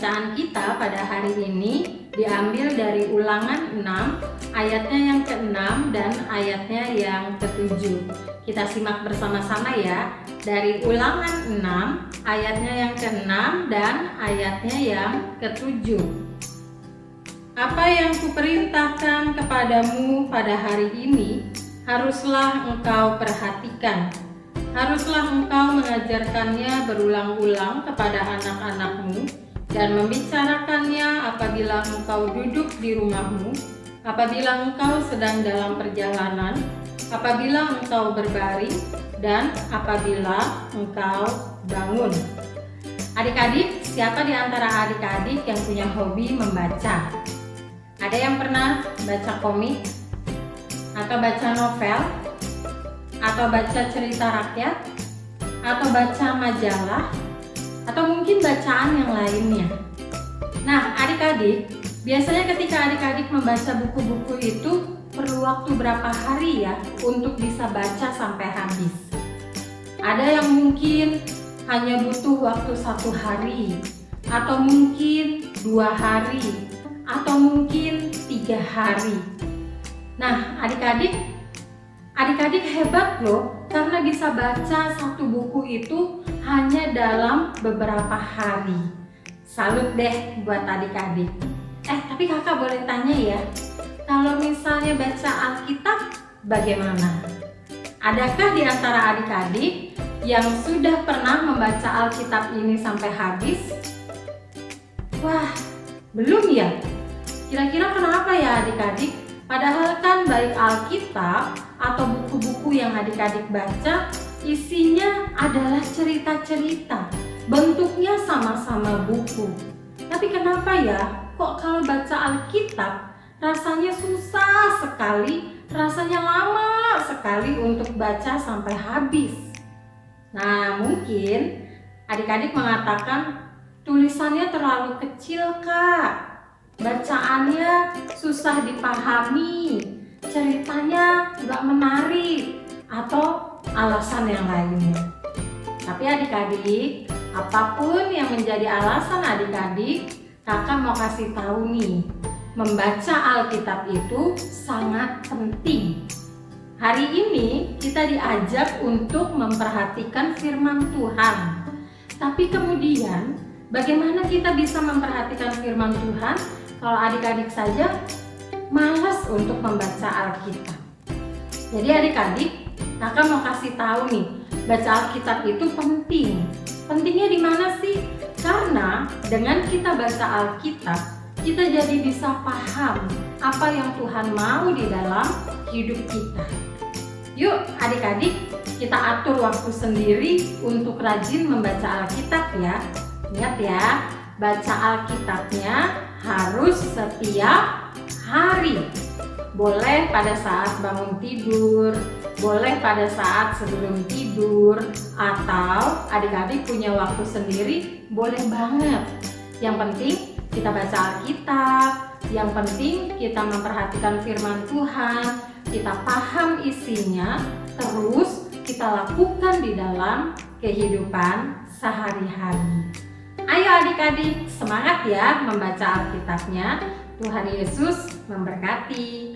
bacaan kita pada hari ini diambil dari Ulangan 6, ayatnya yang ke-6 dan ayatnya yang ke-7. Kita simak bersama-sama ya, dari Ulangan 6, ayatnya yang ke-6 dan ayatnya yang ke-7. Apa yang kuperintahkan kepadamu pada hari ini, haruslah engkau perhatikan. Haruslah engkau mengajarkannya berulang-ulang kepada anak-anakmu dan membicarakannya apabila engkau duduk di rumahmu, apabila engkau sedang dalam perjalanan, apabila engkau berbaring, dan apabila engkau bangun. Adik-adik, siapa di antara adik-adik yang punya hobi membaca? Ada yang pernah baca komik? Atau baca novel? Atau baca cerita rakyat? Atau baca majalah? Atau mungkin bacaan yang lainnya? Nah, adik-adik, biasanya ketika adik-adik membaca buku-buku itu perlu waktu berapa hari ya untuk bisa baca sampai habis? Ada yang mungkin hanya butuh waktu 1 hari, atau mungkin 2 hari, atau mungkin 3 hari. Nah, adik-adik hebat loh, karena bisa baca satu buku itu hanya dalam beberapa hari. Salut deh buat adik-adik. Tapi kakak boleh tanya ya, kalau misalnya baca Alkitab bagaimana? Adakah di antara adik-adik yang sudah pernah membaca Alkitab ini sampai habis? Wah, belum ya? Kira-kira kenapa ya adik-adik? Padahal kan baik Alkitab atau buku-buku yang adik-adik baca, isinya adalah cerita-cerita. Bentuknya sama-sama buku. Tapi kenapa ya? Kok kalau baca Alkitab rasanya susah sekali, rasanya lama sekali untuk baca sampai habis? Nah, mungkin adik-adik mengatakan tulisannya terlalu kecil, Kak. Bacaannya susah dipahami, ceritanya nggak menarik, atau alasan yang lainnya. Tapi adik-adik, apapun yang menjadi alasan adik-adik, kakak mau kasih tahu nih, membaca Alkitab itu sangat penting. Hari ini kita diajak untuk memperhatikan firman Tuhan. Tapi kemudian, bagaimana kita bisa memperhatikan firman Tuhan kalau adik-adik saja malas untuk membaca Alkitab? Jadi adik-adik, kakak mau kasih tahu nih, baca Alkitab itu penting. Pentingnya di mana sih? Karena dengan kita baca Alkitab, kita jadi bisa paham apa yang Tuhan mau di dalam hidup kita. Yuk adik-adik, kita atur waktu sendiri untuk rajin membaca Alkitab ya. Ingat ya, baca Alkitabnya harus setiap hari. Boleh pada saat bangun tidur, boleh pada saat sebelum tidur, atau adik-adik punya waktu sendiri, boleh banget. Yang penting kita baca Alkitab, yang penting kita memperhatikan firman Tuhan, kita paham isinya, terus kita lakukan di dalam kehidupan sehari-hari. Ayo adik-adik, semangat ya membaca Alkitabnya. Tuhan Yesus memberkati.